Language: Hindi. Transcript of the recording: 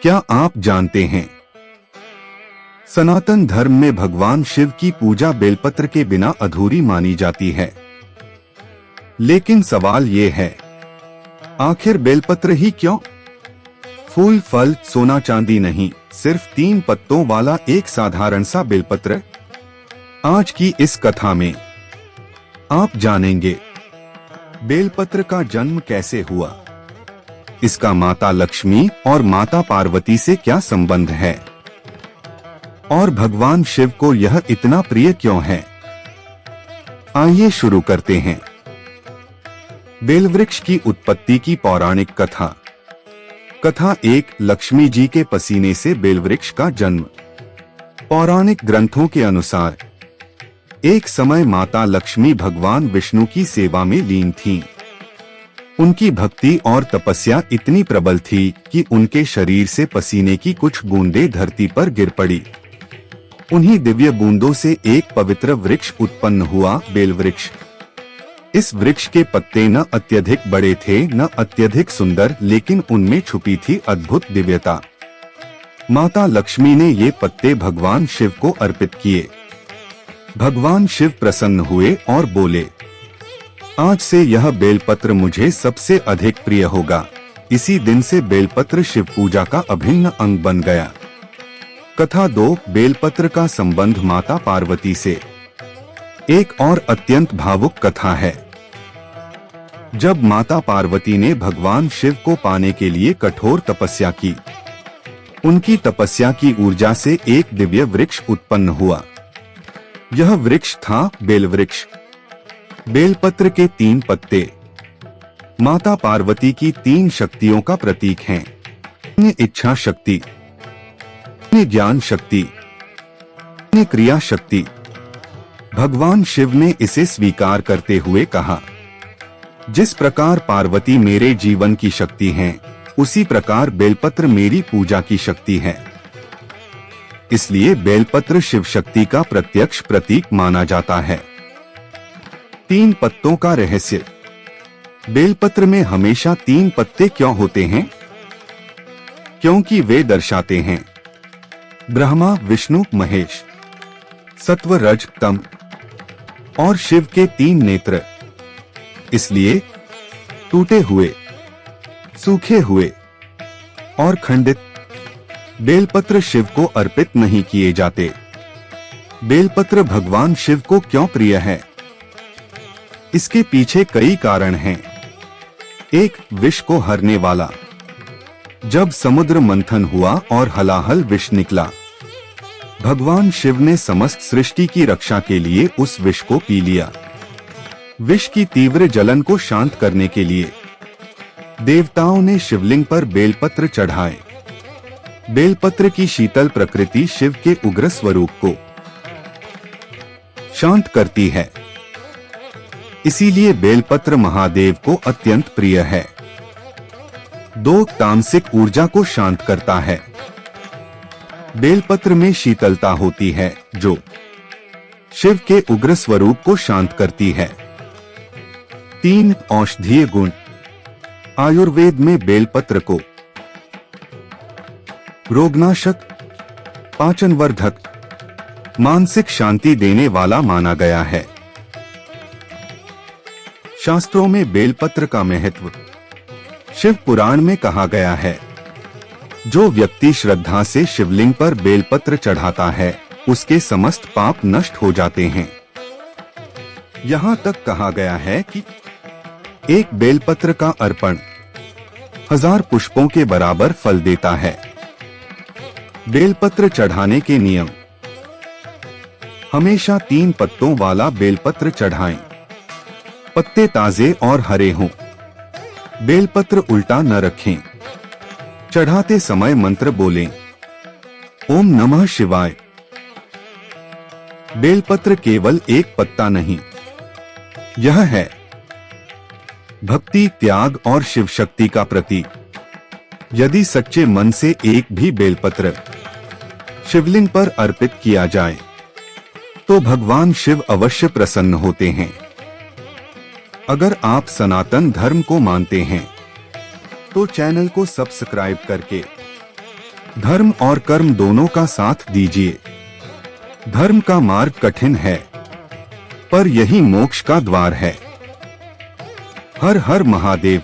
क्या आप जानते हैं, सनातन धर्म में भगवान शिव की पूजा बेलपत्र के बिना अधूरी मानी जाती है। लेकिन सवाल ये है, आखिर बेलपत्र ही क्यों? फूल, फल, सोना चांदी नहीं, सिर्फ 3 पत्तों वाला एक साधारण सा बेलपत्र। आज की इस कथा में आप जानेंगे बेलपत्र का जन्म कैसे हुआ, इसका माता लक्ष्मी और माता पार्वती से क्या संबंध है, और भगवान शिव को यह इतना प्रिय क्यों है। आइए शुरू करते हैं। बेलवृक्ष की उत्पत्ति की पौराणिक कथा। कथा 1, लक्ष्मी जी के पसीने से बेलवृक्ष का जन्म। पौराणिक ग्रंथों के अनुसार एक समय माता लक्ष्मी भगवान विष्णु की सेवा में लीन थीं। उनकी भक्ति और तपस्या इतनी प्रबल थी कि उनके शरीर से पसीने की कुछ बूंदें धरती पर गिर पड़ी। उन्हीं दिव्य बूंदों से एक पवित्र वृक्ष उत्पन्न हुआ, बेलवृक्ष। इस वृक्ष के पत्ते न अत्यधिक बड़े थे न अत्यधिक सुंदर, लेकिन उनमें छुपी थी अद्भुत दिव्यता। माता लक्ष्मी ने ये पत्ते भगवान शिव को अर्पित किए। भगवान शिव प्रसन्न हुए और बोले, आज से यह बेलपत्र मुझे सबसे अधिक प्रिय होगा। इसी दिन से बेलपत्र शिव पूजा का अभिन्न अंग बन गया। कथा 2, बेलपत्र का संबंध माता पार्वती से। एक और अत्यंत भावुक कथा है। जब माता पार्वती ने भगवान शिव को पाने के लिए कठोर तपस्या की, उनकी तपस्या की ऊर्जा से एक दिव्य वृक्ष उत्पन्न हुआ। यह वृक्ष था बेलवृक्ष। बेलपत्र के 3 पत्ते माता पार्वती की 3 शक्तियों का प्रतीक हैं। इच्छा शक्ति, ज्ञान शक्ति, क्रिया शक्ति। भगवान शिव ने इसे स्वीकार करते हुए कहा, जिस प्रकार पार्वती मेरे जीवन की शक्ति हैं, उसी प्रकार बेलपत्र मेरी पूजा की शक्ति है। इसलिए बेलपत्र शिव शक्ति का प्रत्यक्ष प्रतीक माना जाता है। 3 पत्तों का रहस्य। बेलपत्र में हमेशा 3 पत्ते क्यों होते हैं? क्योंकि वे दर्शाते हैं ब्रह्मा, विष्णु, महेश, सत्व, रज, तम और शिव के 3 नेत्र। इसलिए टूटे हुए, सूखे हुए और खंडित बेलपत्र शिव को अर्पित नहीं किए जाते। बेलपत्र भगवान शिव को क्यों प्रिय है? इसके पीछे कई कारण हैं। 1, विष को हरने वाला। जब समुद्र मंथन हुआ और हलाहल विष निकला, भगवान शिव ने समस्त सृष्टि की रक्षा के लिए उस विष को पी लिया। विष की तीव्र जलन को शांत करने के लिए देवताओं ने शिवलिंग पर बेलपत्र चढ़ाए। बेलपत्र की शीतल प्रकृति शिव के उग्र स्वरूप को शांत करती है। इसीलिए बेलपत्र महादेव को अत्यंत प्रिय है। 2, तामसिक ऊर्जा को शांत करता है। बेलपत्र में शीतलता होती है जो शिव के उग्र स्वरूप को शांत करती है। 3, औषधीय गुण। आयुर्वेद में बेलपत्र को रोगनाशक, पाचनवर्धक, मानसिक शांति देने वाला माना गया है। शास्त्रों में बेलपत्र का महत्व शिव पुराण में कहा गया है। जो व्यक्ति श्रद्धा से शिवलिंग पर बेलपत्र चढ़ाता है, उसके समस्त पाप नष्ट हो जाते हैं। यहाँ तक कहा गया है कि एक बेलपत्र का अर्पण 1000 पुष्पों के बराबर फल देता है। बेलपत्र चढ़ाने के नियम। हमेशा 3 पत्तों वाला बेलपत्र चढ़ाएं। पत्ते ताजे और हरे हों। बेलपत्र उल्टा न रखें। चढ़ाते समय मंत्र बोलें, ओम नमः शिवाय। बेलपत्र केवल एक पत्ता नहीं, यह है भक्ति, त्याग और शिव शक्ति का प्रतीक। यदि सच्चे मन से एक भी बेलपत्र शिवलिंग पर अर्पित किया जाए, तो भगवान शिव अवश्य प्रसन्न होते हैं। अगर आप सनातन धर्म को मानते हैं तो चैनल को सब्सक्राइब करके धर्म और कर्म दोनों का साथ दीजिए। धर्म का मार्ग कठिन है, पर यही मोक्ष का द्वार है। हर हर महादेव।